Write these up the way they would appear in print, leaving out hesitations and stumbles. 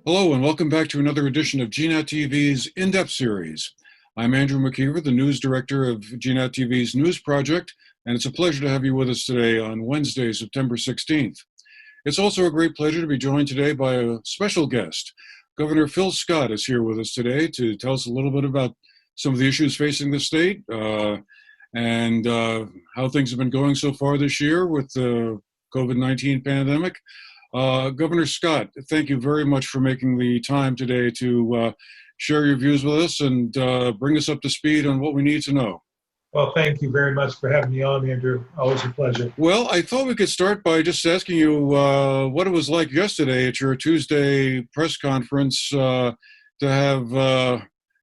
Hello and welcome back to another edition of GNAT-TV's In-Depth series. I'm Andrew McKeever, the news director of GNAT-TV's News Project, and it's a pleasure to have you with us today on Wednesday, September 16th. It's also a great pleasure to be joined today by a special guest. Governor Phil Scott is here with us today to tell us a little bit about some of the issues facing the state and how things have been going so far this year with the COVID-19 pandemic. Governor Scott, thank you very much for making the time today to share your views with us and bring us up to speed on what we need to know. Well, thank you very much for having me on, Andrew. Always a pleasure. Well, I thought we could start by just asking you what it was like yesterday at your Tuesday press conference to have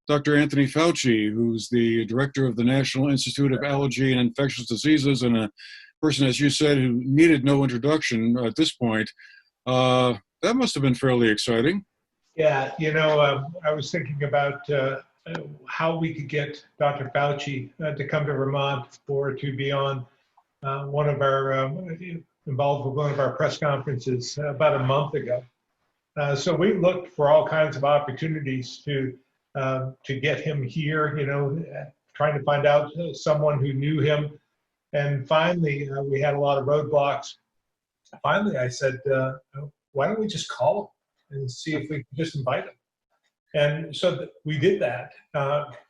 Dr. Anthony Fauci, who's the director of the National Institute of Allergy and Infectious Diseases and a person, as you said, who needed no introduction at this point. That must have been fairly exciting. Yeah, I was thinking about how we could get Dr. Fauci to come to Vermont or to be on involved with one of our press conferences about a month ago. So we looked for all kinds of opportunities to get him here, trying to find out someone who knew him. And finally, we had a lot of roadblocks. Finally, I said, why don't we just call him and see if we can just invite him? And so we did that,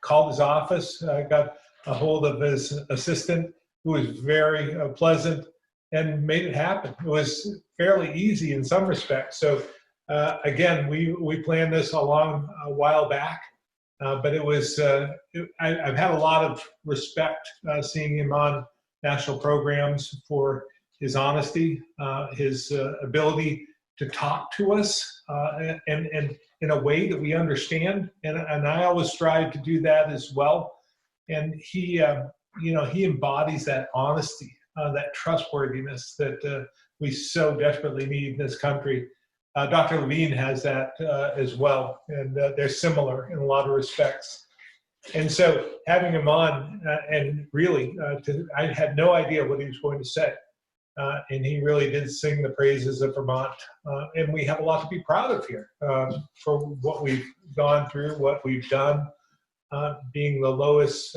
called his office, got a hold of his assistant, who was very pleasant, and made it happen. It was fairly easy in some respects. So again, we planned this a while back, but it was, I've had a lot of respect seeing him on national programs for his honesty, his ability to talk to us, and in a way that we understand. And I always strive to do that as well. And he embodies that honesty, that trustworthiness that we so desperately need in this country. Dr. Levine has that as well, and they're similar in a lot of respects. And so having him on, and really, I had no idea what he was going to say. And he really did sing the praises of Vermont. And we have a lot to be proud of here for what we've gone through, what we've done, being the lowest,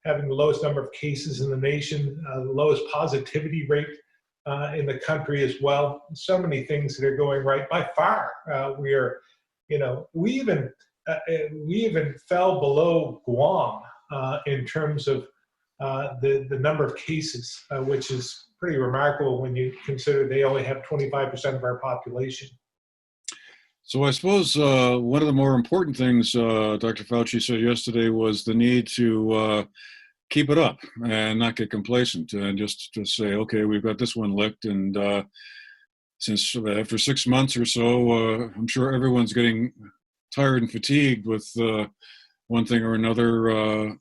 having the lowest number of cases in the nation, the lowest positivity rate in the country as well. So many things that are going right. By far, we are, we even fell below Guam in terms of the number of cases, which is pretty remarkable when you consider they only have 25% of our population. So I suppose one of the more important things Dr. Fauci said yesterday was the need to keep it up and not get complacent and just to say, okay, we've got this one licked. And since after 6 months or so, I'm sure everyone's getting tired and fatigued with one thing or another. I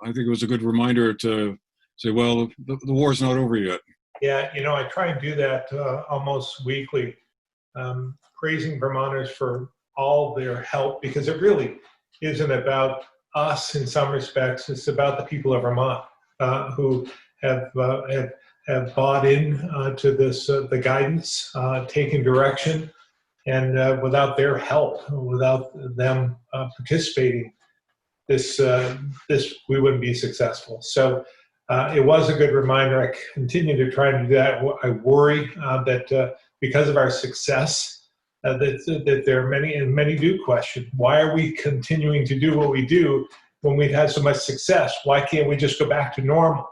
think it was a good reminder to say, well, the war's not over yet. Yeah, I try and do that almost weekly, praising Vermonters for all their help, because it really isn't about us in some respects. It's about the people of Vermont who have bought in to this, the guidance, taken direction, and without their help, without them participating, this we wouldn't be successful. So it was a good reminder. I continue to try and do that. I worry that because of our success, that there are many, and many do question, why are we continuing to do what we do when we've had so much success? Why can't we just go back to normal?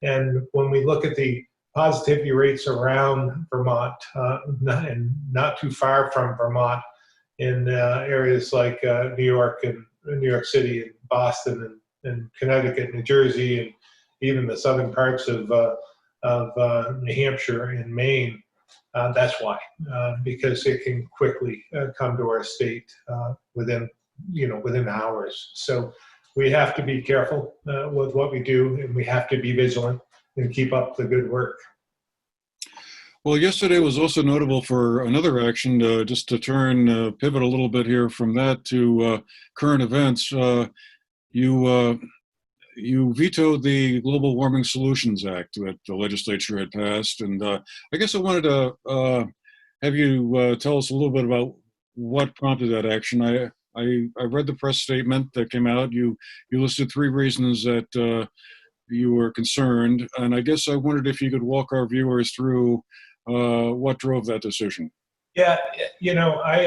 And when we look at the positivity rates around Vermont, and not too far from Vermont, in areas like New York and New York City and Boston and Connecticut, New Jersey, and even the southern parts of New Hampshire and Maine, that's why, because it can quickly come to our state within hours. So we have to be careful with what we do, and we have to be vigilant and keep up the good work. Well, yesterday was also notable for another action, just to pivot a little bit here from that to current events. You vetoed the Global Warming Solutions Act that the legislature had passed, and I guess I wanted to have you tell us a little bit about what prompted that action. I read the press statement that came out. You listed three reasons that you were concerned, and I guess I wondered if you could walk our viewers through what drove that decision. Yeah, I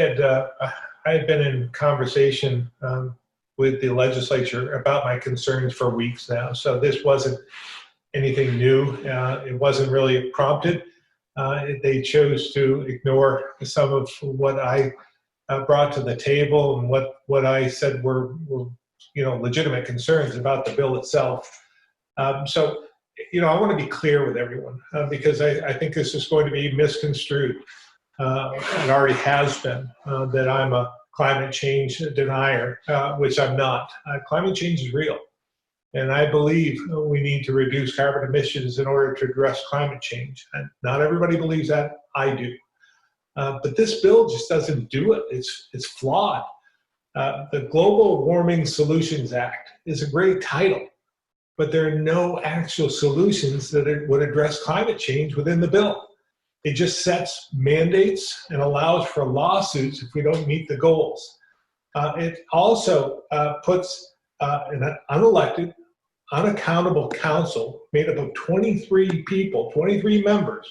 had been in conversation with the legislature about my concerns for weeks now. So this wasn't anything new. It wasn't really prompted. They chose to ignore some of what I brought to the table and what I said were legitimate concerns about the bill itself. So I want to be clear with everyone because I think this is going to be misconstrued. It already has been that I'm a climate change denier, which I'm not. Climate change is real. And I believe we need to reduce carbon emissions in order to address climate change. And not everybody believes that. I do. But this bill just doesn't do it. It's flawed. The Global Warming Solutions Act is a great title, but there are no actual solutions that would address climate change within the bill. It just sets mandates and allows for lawsuits if we don't meet the goals. It also puts an unelected, unaccountable council made up of 23 people, 23 members,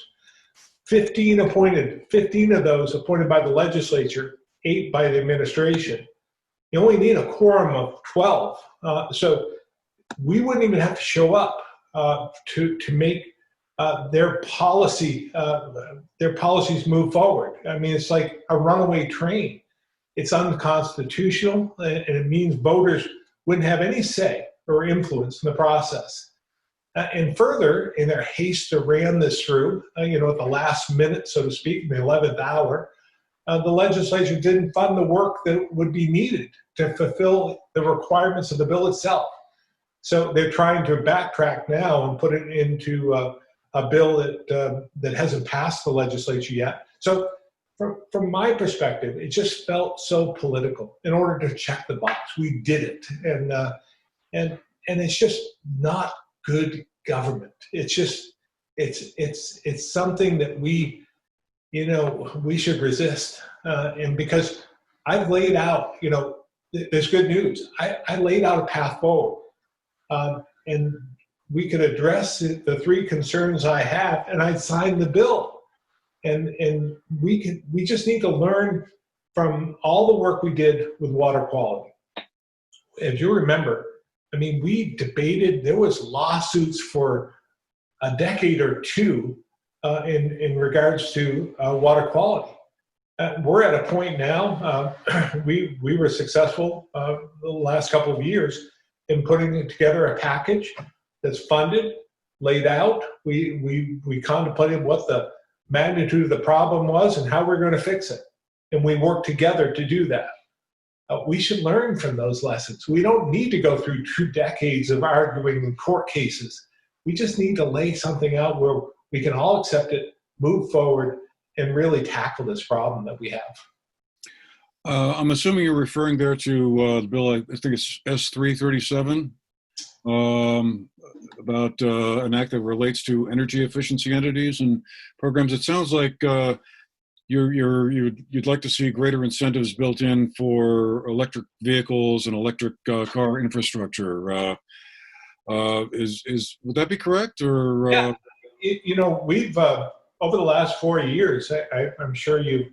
15 of those appointed by the legislature, 8 by the administration. You only need a quorum of 12. So we wouldn't even have to show up to make their policies move forward. I mean, it's like a runaway train. It's unconstitutional, and it means voters wouldn't have any say or influence in the process. And further, in their haste to ram this through, at the last minute, so to speak, in the 11th hour, the legislature didn't fund the work that would be needed to fulfill the requirements of the bill itself. So they're trying to backtrack now and put it into a bill that hasn't passed the legislature yet. So from my perspective, it just felt so political in order to check the box. We did it. And it's just not good government. It's just, it's something that we should resist. And because I've laid out, there's good news. I laid out a path forward. And we could address the three concerns I have, and I'd sign the bill. And we just need to learn from all the work we did with water quality. If you remember, I mean, we debated, there was lawsuits for a decade or two in regards to water quality. We're at a point now, we were successful the last couple of years in putting together a package that's funded, laid out. We contemplated what the magnitude of the problem was and how we're going to fix it. And we worked together to do that. We should learn from those lessons. We don't need to go through 2 decades of arguing in court cases. We just need to lay something out where we can all accept it, move forward, and really tackle this problem that we have. I'm assuming you're referring there to the bill, I think it's S337, about an act that relates to energy efficiency entities and programs. It sounds like you'd like to see greater incentives built in for electric vehicles and electric car infrastructure. Would that be correct? Or yeah, we've over the last 4 years, I'm sure you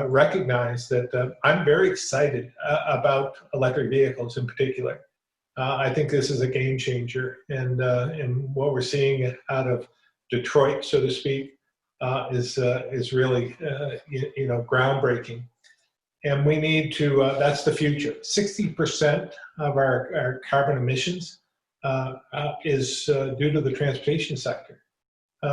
recognize that I'm very excited about electric vehicles in particular. I think this is a game changer, and what we're seeing out of Detroit, so to speak, is really groundbreaking. And we need to. That's the future. 60% of our carbon emissions is due to the transportation sector.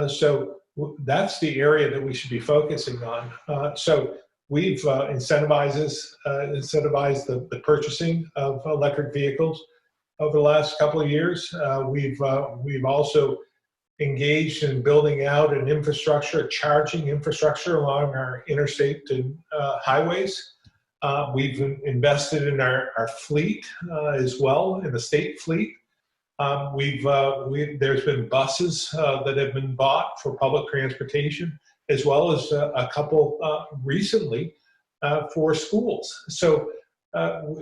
So that's the area that we should be focusing on. So we've incentivized the purchasing of electric vehicles over the last couple of years. We've also engaged in building out an infrastructure, a charging infrastructure along our interstate and highways. We've invested in our fleet as well, in the state fleet. There's been buses that have been bought for public transportation, as well as a couple recently for schools. So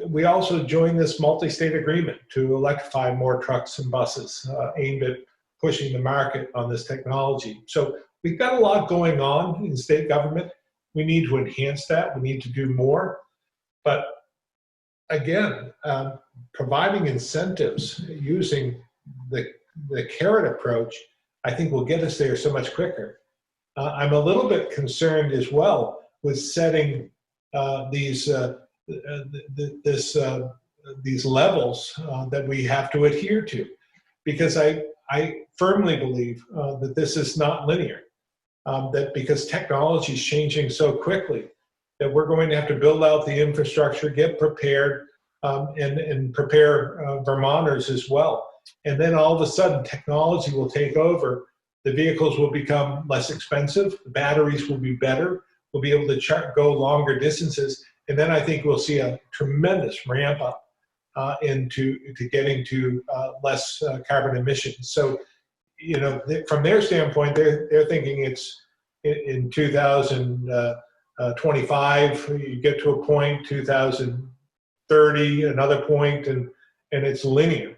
we also joined this multi-state agreement to electrify more trucks and buses aimed at pushing the market on this technology. So we've got a lot going on in state government. We need to enhance that. We need to do more. But again, providing incentives using the carrot approach, I think will get us there so much quicker. I'm a little bit concerned as well with setting these levels that we have to adhere to, because I firmly believe that this is not linear, that because technology is changing so quickly, that we're going to have to build out the infrastructure, get prepared, and prepare Vermonters as well. And then all of a sudden, technology will take over. The vehicles will become less expensive. The batteries will be better. We'll be able to go longer distances. And then I think we'll see a tremendous ramp up into getting to less carbon emissions. So, you know, from their standpoint, they're thinking it's in 2025, you get to a point, 2030, another point, and it's linear.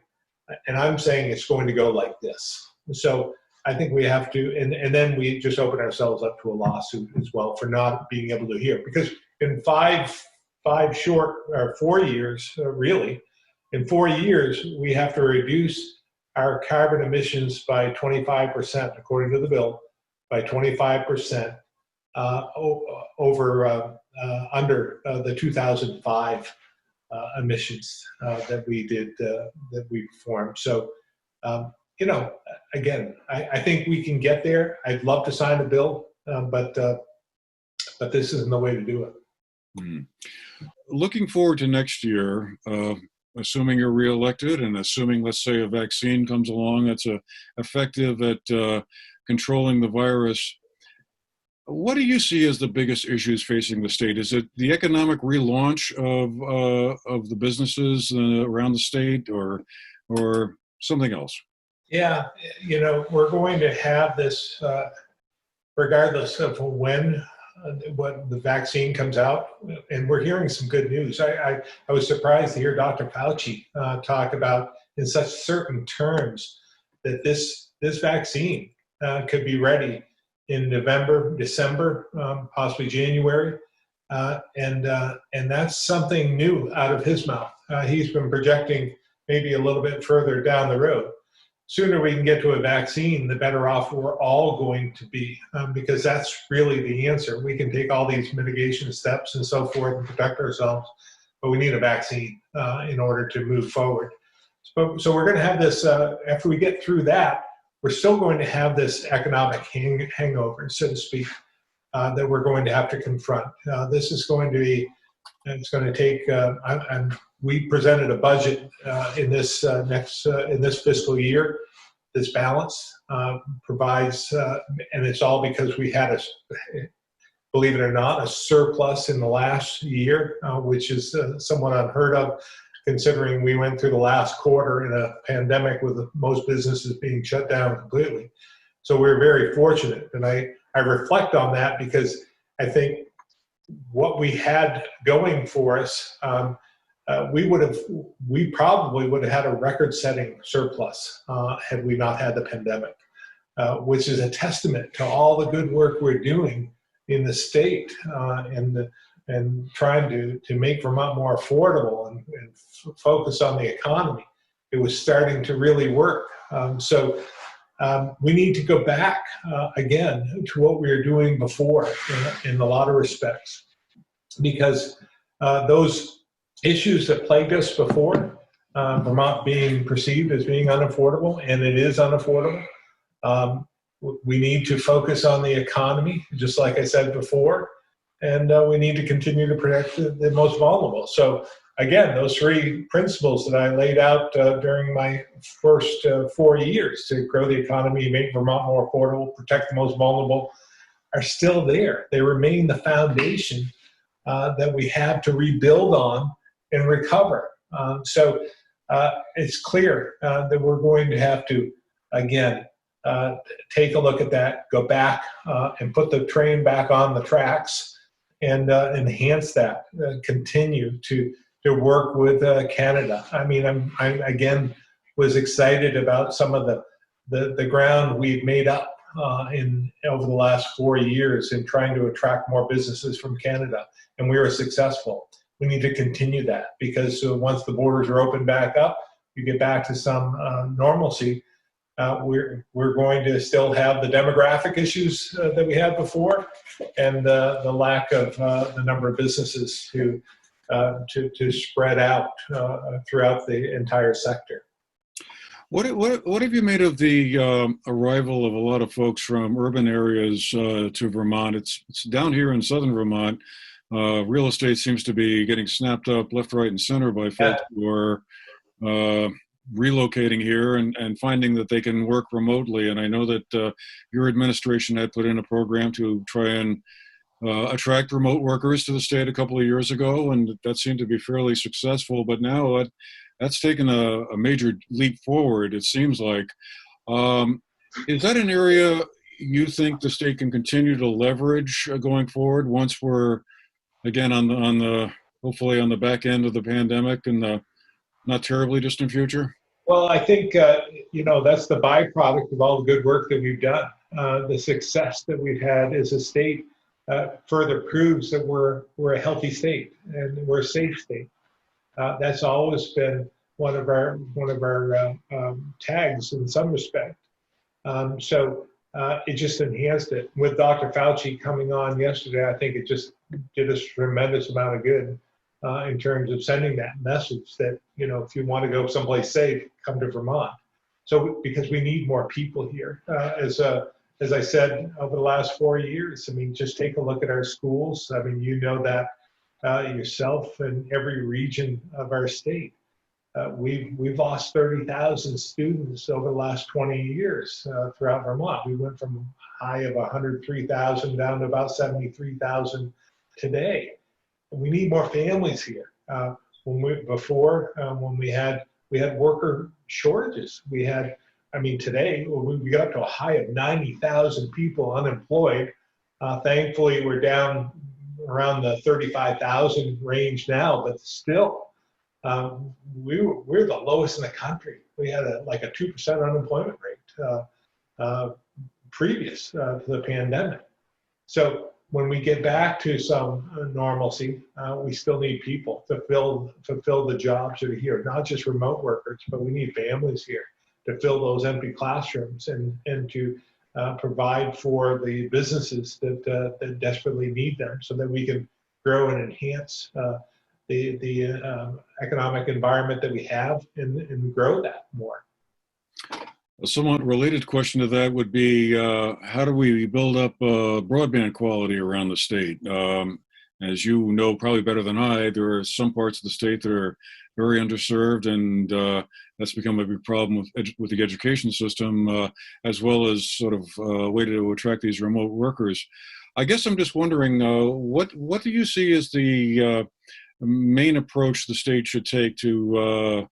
And I'm saying it's going to go like this. So I think we have to, and then we just open ourselves up to a lawsuit as well for not being able to hear. Because in 4 years, really, in 4 years, we have to reduce our carbon emissions by 25%, according to the bill, by 25% under the 2005 emissions that we performed. So, you know, again, I think we can get there. I'd love to sign a bill, but this isn't the way to do it. Mm. Looking forward to next year, assuming you're reelected and assuming, let's say, a vaccine comes along that's effective at controlling the virus, what do you see as the biggest issues facing the state? Is it the economic relaunch of the businesses around the state, or something else? Yeah, you know, we're going to have this, regardless of when the vaccine comes out, and we're hearing some good news. I was surprised to hear Dr. Fauci talk about in such certain terms that this vaccine could be ready in November, December, possibly January, and that's something new out of his mouth. He's been projecting maybe a little bit further down the road. Sooner we can get to a vaccine, the better off we're all going to be, because that's really the answer. We can take all these mitigation steps and so forth and protect ourselves, but we need a vaccine in order to move forward. So we're going to have this, after we get through that, we're still going to have this economic hangover, so to speak, that we're going to have to confront. This is going to be, it's going to take, we presented a budget in this fiscal year that's balanced, provides, and it's all because we had believe it or not, a surplus in the last year, which is somewhat unheard of, considering we went through the last quarter in a pandemic with most businesses being shut down completely. So we're very fortunate, and I reflect on that because I think what we had going for us, we probably would have had a record-setting surplus had we not had the pandemic, which is a testament to all the good work we're doing in the state and trying to make Vermont more affordable and focus on the economy. It was starting to really work. So we need to go back again to what we were doing before in a lot of respects, because those issues that plagued us before, Vermont being perceived as being unaffordable, and it is unaffordable. We need to focus on the economy, just like I said before, and we need to continue to protect the most vulnerable. So again, those three principles that I laid out during my first 4 years to grow the economy, make Vermont more affordable, protect the most vulnerable, are still there. They remain the foundation that we have to rebuild on and recover. So it's clear that we're going to have to, again, take a look at that, go back and put the train back on the tracks, and enhance that, continue to work with Canada. I mean, I again was excited about some of the ground we've made up over the last 4 years in trying to attract more businesses from Canada, and we were successful. We need to continue that, because once the borders are opened back up, you get back to some normalcy. We're going to still have the demographic issues that we had before, and the lack of the number of businesses to spread out throughout the entire sector. What have you made of the arrival of a lot of folks from urban areas to Vermont? It's down here in southern Vermont. Real estate seems to be getting snapped up left, right, and center by folks who are relocating here and finding that they can work remotely. And I know that your administration had put in a program to try and attract remote workers to the state a couple of years ago, and that seemed to be fairly successful. But now that's taken a major leap forward, it seems like. Is that an area you think the state can continue to leverage going forward once we're, again, hopefully on the back end of the pandemic in the not terribly distant future? Well, I think, that's the byproduct of all the good work that we've done. The success that we've had as a state further proves that we're a healthy state and we're a safe state. That's always been one of our tags in some respect. So it just enhanced it. With Dr. Fauci coming on yesterday, I think it just did us a tremendous amount of good in terms of sending that message that, if you want to go someplace safe, come to Vermont. So because we need more people here. As I said, over the last 4 years, I mean, just take a look at our schools. I mean, you know that yourself in every region of our state. We've lost 30,000 students over the last 20 years throughout Vermont. We went from a high of 103,000 down to about 73,000 today. We need more families here. When we had worker shortages, today we got up to a high of 90,000 people unemployed. Thankfully, we're down around the 35,000 range now, but still, we're the lowest in the country. We had a 2% unemployment rate previous to the pandemic. So when we get back to some normalcy, we still need people to fulfill the jobs that are here, not just remote workers, but we need families here to fill those empty classrooms and to provide for the businesses that desperately need them, so that we can grow and enhance the economic environment that we have and grow that more. A somewhat related question to that would be, how do we build up broadband quality around the state? As you know probably better than I, there are some parts of the state that are very underserved, and that's become a big problem with the education system, as well as sort of a way to attract these remote workers. I guess I'm just wondering, what do you see as the main approach the state should take to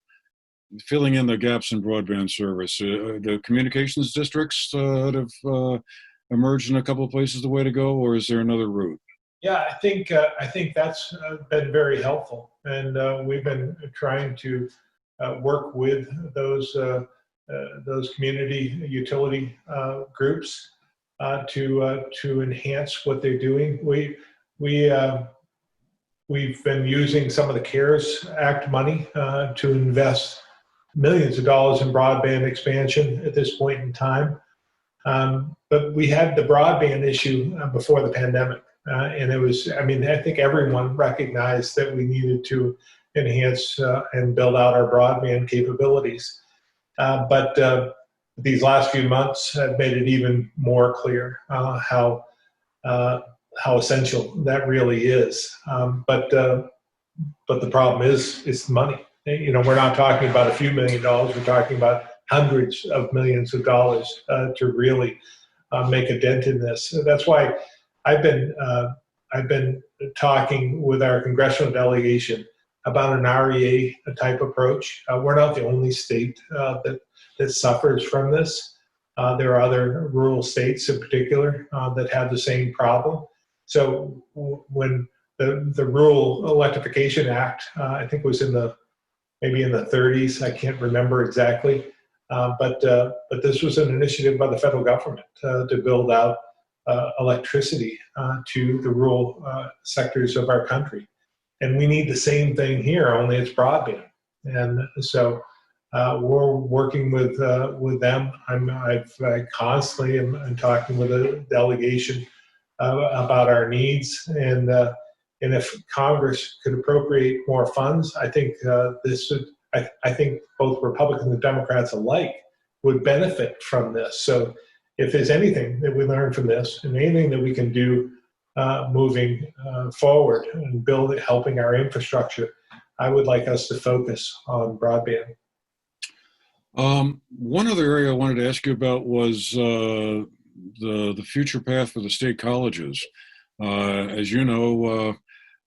filling in the gaps in broadband service? The communications districts that have emerged in a couple of places the way to go, or is there another route? Yeah, I think that's been very helpful, and we've been trying to work with those community utility groups to enhance what they're doing. We've been using some of the CARES Act money to invest millions of dollars in broadband expansion at this point in time. But we had the broadband issue before the pandemic. And it was, I think everyone recognized that we needed to enhance and build out our broadband capabilities. But these last few months have made it even more clear how essential that really is. But the problem is, it's the money. We're not talking about a few $1 million. We're talking about hundreds of millions of dollars to really make a dent in this. That's why I've been talking with our congressional delegation about an REA type approach. We're not the only state that suffers from this. There are other rural states in particular that have the same problem. So when the Rural Electrification Act, I think was maybe in the 30s, I can't remember exactly, but this was an initiative by the federal government to build out electricity to the rural sectors of our country. And we need the same thing here, only it's broadband. And so we're working with them. I constantly am talking with a delegation about our needs, and if Congress could appropriate more funds, I think I think both Republicans and Democrats alike would benefit from this. So if there's anything that we learn from this, and anything that we can do moving forward and helping our infrastructure, I would like us to focus on broadband. One other area I wanted to ask you about was the future path for the state colleges. As you know,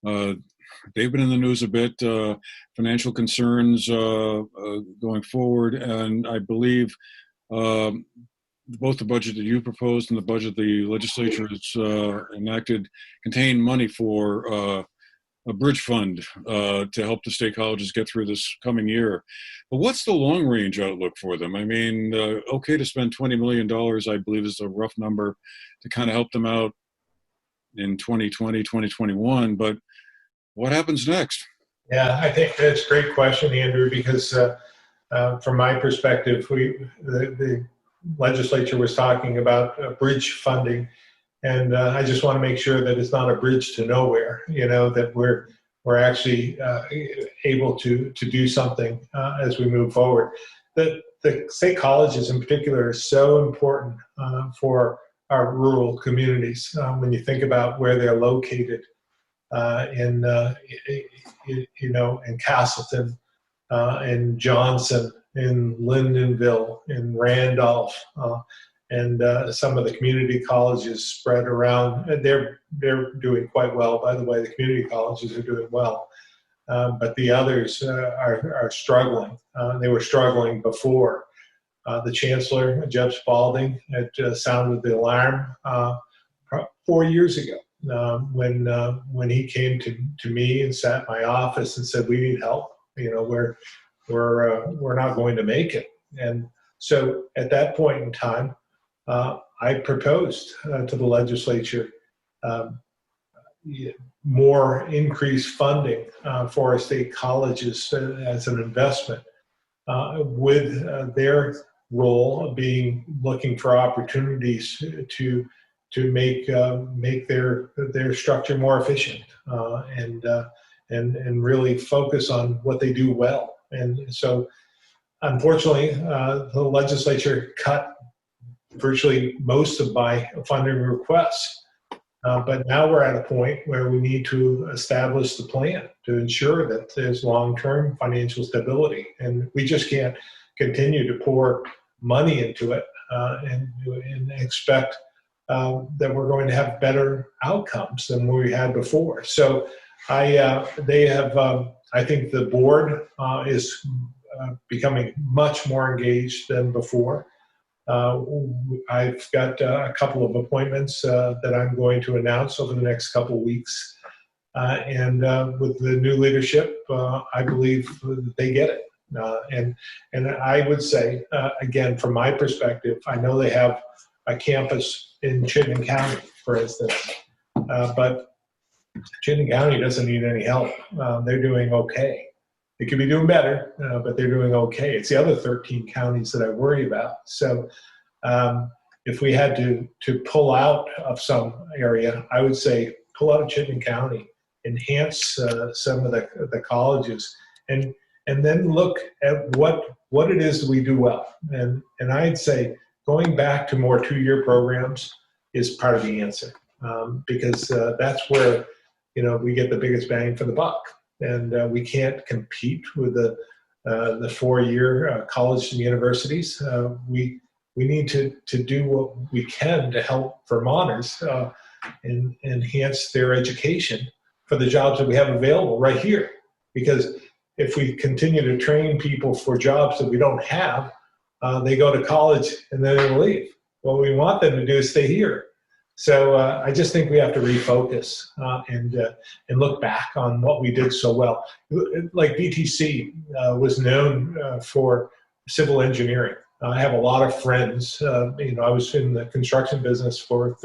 they've been in the news a bit, financial concerns going forward, and I believe both the budget that you proposed and the budget the legislature has enacted contain money for a bridge fund to help the state colleges get through this coming year. But what's the long range outlook for them? I mean, okay to spend $20 million, I believe is a rough number to kind of help them out in 2020, 2021, but what happens next? Yeah, I think that's a great question, Andrew, because from my perspective, the legislature was talking about bridge funding, and I just want to make sure that it's not a bridge to nowhere. That we're actually able to do something as we move forward. The state colleges, in particular, are so important for our rural communities. When you think about where they're located in Castleton, in Johnson, in Lyndonville, in Randolph, and some of the community colleges spread around. They're doing quite well, by the way. The community colleges are doing well, but the others are struggling. They were struggling before. The chancellor, Jeb Spalding, had sounded the alarm 4 years ago when he came to me and sat in my office and said, "We need help. We're not going to make it." And so at that point in time, I proposed to the legislature more increased funding for our state colleges as an investment, with their role being looking for opportunities to make their structure more efficient and really focus on what they do well. And so, unfortunately, the legislature cut virtually most of my funding requests. But now we're at a point where we need to establish the plan to ensure that there's long-term financial stability. And we just can't continue to pour money into it and expect that we're going to have better outcomes than we had before. So I think the board is becoming much more engaged than before. I've got a couple of appointments that I'm going to announce over the next couple of weeks. And with the new leadership, I believe they get it. And I would say, again, from my perspective, I know they have a campus in Chittenden County, for instance, but Chittenden County doesn't need any help. They're doing okay. They could be doing better, but they're doing okay. It's the other 13 counties that I worry about. So if we had to pull out of some area, I would say pull out of Chittenden County, enhance some of the colleges, and then look at what it is that we do well. And I'd say going back to more 2-year programs is part of the answer, because that's where we get the biggest bang for the buck. And we can't compete with the 4-year colleges and universities. We need to do what we can to help Vermonters and enhance their education for the jobs that we have available right here. Because if we continue to train people for jobs that we don't have, they go to college and then they leave. What we want them to do is stay here. So I just think we have to refocus and look back on what we did so well. Like VTC was known for civil engineering. I have a lot of friends. I was in the construction business for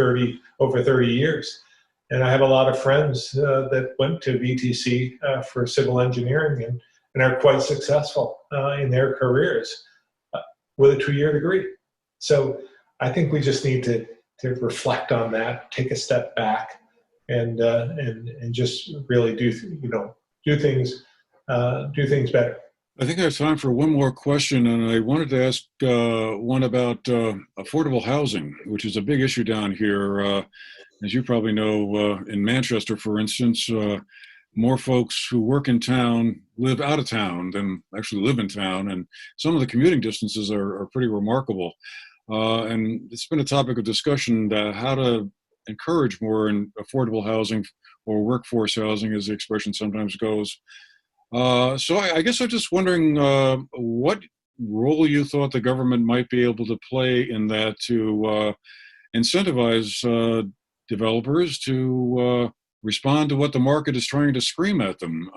over 30 years, and I have a lot of friends that went to VTC for civil engineering and are quite successful in their careers with a 2-year degree. So I think we just need to reflect on that, take a step back, and just really do things better. I think I have time for one more question, and I wanted to ask one about affordable housing, which is a big issue down here. As you probably know, in Manchester, for instance, more folks who work in town live out of town than actually live in town, and some of the commuting distances are pretty remarkable. And it's been a topic of discussion how to encourage more in affordable housing or workforce housing, as the expression sometimes goes. So I guess I'm just wondering what role you thought the government might be able to play in that to incentivize developers to respond to what the market is trying to scream at them.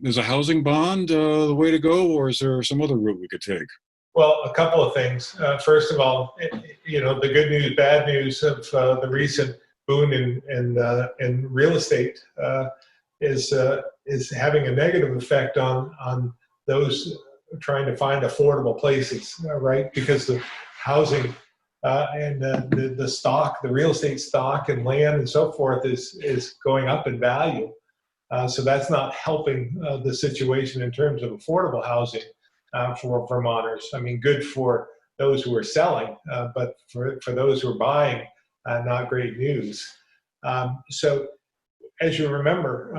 Is a housing bond the way to go, or is there some other route we could take? Well, a couple of things. First of all, the good news, bad news of the recent boom in real estate is having a negative effect on those trying to find affordable places, right? Because the housing and the stock, the real estate stock and land and so forth is going up in value. So that's not helping the situation in terms of affordable housing for Vermonters. I mean, good for those who are selling, but for those who are buying, not great news. So as you remember,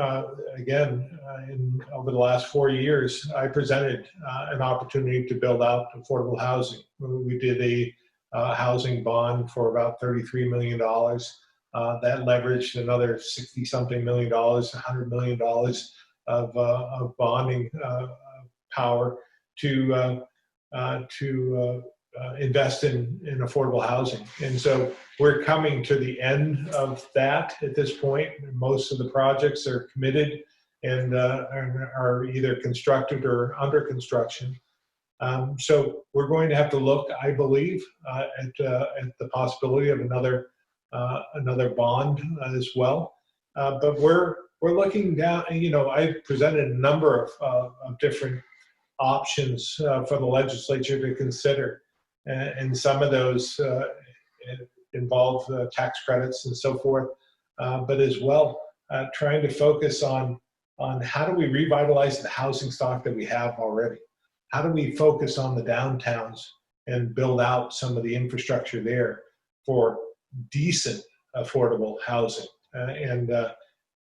over the last 4 years, I presented an opportunity to build out affordable housing. We did a housing bond for about $33 million. That leveraged another $60-something million, $100 million of bonding power to invest in affordable housing. And so we're coming to the end of that at this point. Most of the projects are committed and are either constructed or under construction. So we're going to have to look, I believe, at the possibility of another bond as well. But we're looking down. I've presented a number of different options for the legislature to consider, and some of those involve tax credits and so forth, but as well trying to focus on how do we revitalize the housing stock that we have already. How do we focus on the downtowns and build out some of the infrastructure there for decent, affordable housing?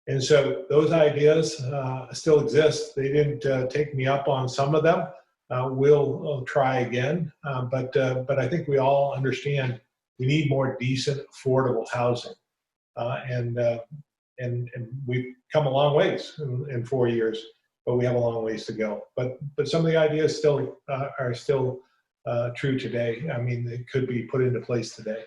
And so those ideas still exist. They didn't take me up on some of them. We'll try again, but I think we all understand we need more decent, affordable housing, and we've come a long ways in 4 years, but we have a long ways to go. But some of the ideas still are still true today. I mean, they could be put into place today.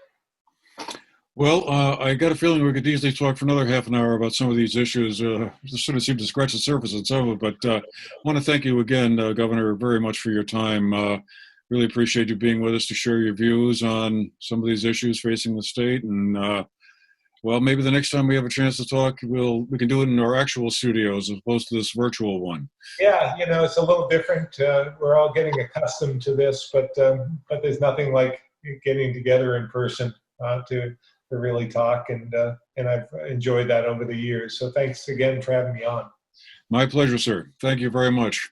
Well, I got a feeling we could easily talk for another half an hour about some of these issues. Just sort of seem to scratch the surface on some of it, but I want to thank you again, Governor, very much for your time. Really appreciate you being with us to share your views on some of these issues facing the state. And well, maybe the next time we have a chance to talk, we can do it in our actual studios as opposed to this virtual one. Yeah, it's a little different. We're all getting accustomed to this, but there's nothing like getting together in person to really talk, and I've enjoyed that over the years. So thanks again for having me on. My pleasure, sir. Thank you very much.